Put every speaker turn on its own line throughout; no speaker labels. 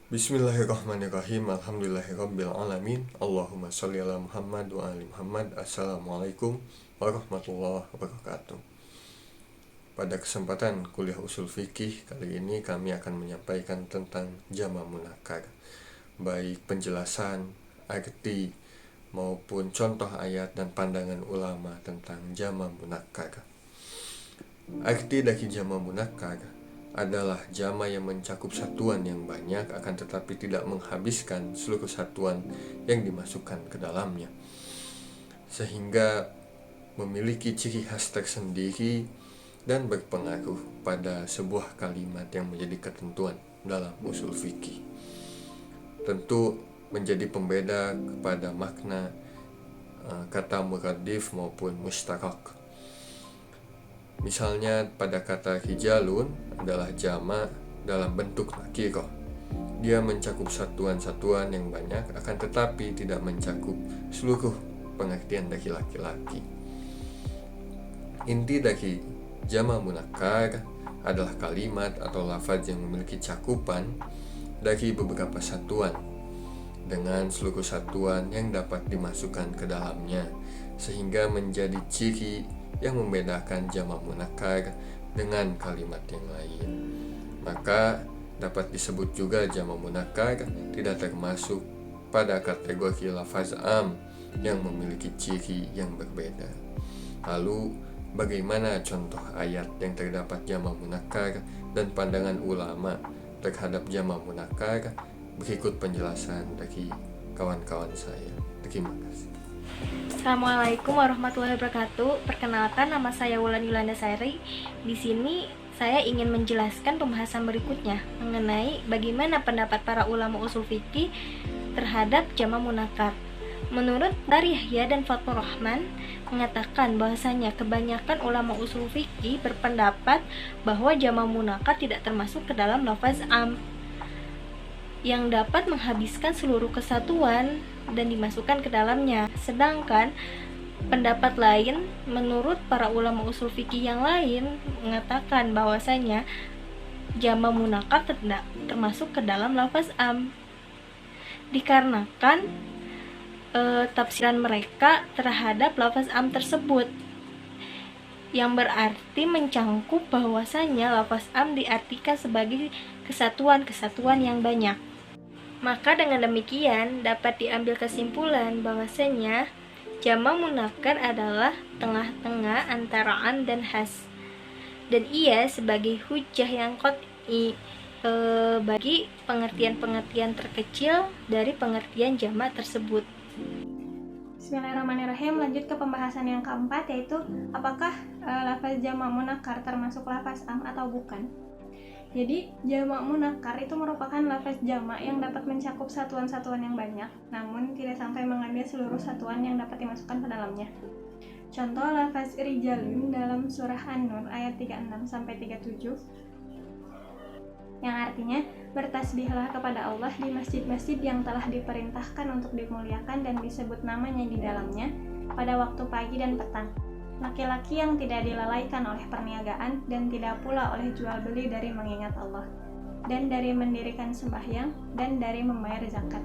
Bismillahirrahmanirrahim. Alhamdulillahirabbil alamin. Allahumma sholli ala Muhammad wa ali Muhammad. Assalamualaikum warahmatullahi wabarakatuh. Pada kesempatan kuliah usul fikih kali ini kami akan menyampaikan tentang jama' munakkar, baik penjelasan, arti maupun contoh ayat dan pandangan ulama tentang jama' munakkar. Arti dari jama' munakkar adalah jama yang mencakup satuan yang banyak akan tetapi tidak menghabiskan seluruh satuan yang dimasukkan ke dalamnya, sehingga memiliki ciri khas tersendiri dan berpengaruh pada sebuah kalimat yang menjadi ketentuan dalam usul fikih. Tentu menjadi pembeda kepada makna kata muradif maupun mustarak. Misalnya pada kata rijalun adalah jama' dalam bentuk nakirah. Dia mencakup satuan-satuan yang banyak akan tetapi tidak mencakup seluruh pengertian dari laki-laki. Inti dari jama' munakkar adalah kalimat atau lafaz yang memiliki cakupan dari beberapa satuan dengan seluruh satuan yang dapat dimasukkan ke dalamnya, sehingga menjadi ciri yang membedakan jama' munakkar dengan kalimat yang lain. Maka dapat disebut juga jama' munakkar tidak termasuk pada kategori lafaz am yang memiliki ciri yang berbeda. Lalu bagaimana contoh ayat yang terdapat jama' munakkar dan pandangan ulama terhadap jama' munakkar? Berikut penjelasan dari kawan-kawan saya. Terima kasih.
Assalamualaikum warahmatullahi wabarakatuh. Perkenalkan, nama saya Wulan Yulanda Sari. Di sini saya ingin menjelaskan pembahasan berikutnya mengenai bagaimana pendapat para ulama usul fikih terhadap jama' munakkar. Menurut dari Yahya dan Fathur Rahman mengatakan bahwasanya kebanyakan ulama usul fikih berpendapat bahwa jama' munakkar tidak termasuk ke dalam lafaz am yang dapat menghabiskan seluruh kesatuan dan dimasukkan ke dalamnya. Sedangkan pendapat lain menurut para ulama usul fikih yang lain mengatakan bahwasanya jama' munakkar tidak termasuk ke dalam lafaz am, dikarenakan tafsiran mereka terhadap lafaz am tersebut, yang berarti mencangkup bahwasanya lafaz am diartikan sebagai kesatuan-kesatuan yang banyak. Maka dengan demikian dapat diambil kesimpulan bahwasanya jama' munakkar adalah tengah-tengah antara am dan has, dan ia sebagai hujjah yang qat'i bagi pengertian-pengertian terkecil dari pengertian jama' tersebut.
Bismillahirrahmanirrahim. Lanjut ke pembahasan yang keempat, yaitu apakah lafaz jama' munakkar termasuk lafaz am atau bukan. Jadi jama' munakkar itu merupakan lafaz jama' yang dapat mencakup satuan-satuan yang banyak, namun tidak sampai mengambil seluruh satuan yang dapat dimasukkan ke dalamnya. Contoh lafaz rijalun dalam surah An-Nur ayat 36-37 yang artinya bertasbihlah kepada Allah di masjid-masjid yang telah diperintahkan untuk dimuliakan dan disebut namanya di dalamnya pada waktu pagi dan petang. Laki-laki yang tidak dilalaikan oleh perniagaan dan tidak pula oleh jual beli dari mengingat Allah, dan dari mendirikan sembahyang dan dari membayar zakat.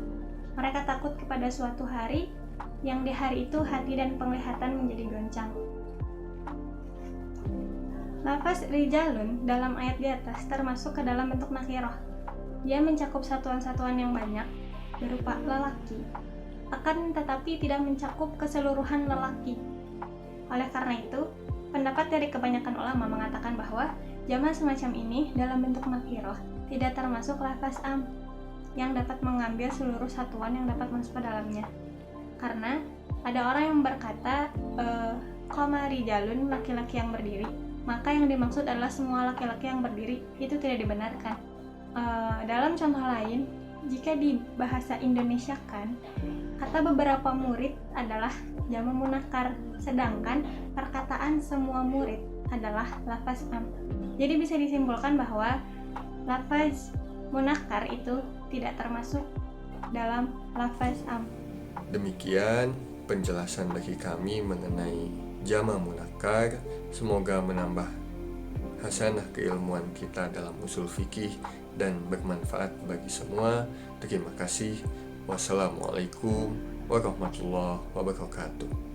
Mereka takut kepada suatu hari yang di hari itu hati dan penglihatan menjadi goncang. Lafaz rijalun dalam ayat di atas termasuk ke dalam bentuk nakirah. Dia mencakup satuan-satuan yang banyak berupa lelaki, akan tetapi tidak mencakup keseluruhan lelaki. Oleh karena itu, pendapat dari kebanyakan ulama mengatakan bahwa jama' semacam ini dalam bentuk nakirah tidak termasuk lafaz am yang dapat mengambil seluruh satuan yang dapat masuk ke dalamnya. Karena ada orang yang berkata qama rijalun, laki-laki yang berdiri, maka yang dimaksud adalah semua laki-laki yang berdiri. Itu tidak dibenarkan. Dalam contoh lain, jika dibahasa Indonesiakan, kata beberapa murid adalah jama' munakkar, sedangkan perkataan semua murid adalah lafaz am. Jadi bisa disimpulkan bahwa lafaz munakkar itu tidak termasuk dalam lafaz am.
Demikian penjelasan dari kami mengenai jama' munakkar. Semoga menambah hasanah keilmuan kita dalam usul fikih dan bermanfaat bagi semua. Terima kasih. Wassalamualaikum warahmatullahi wabarakatuh.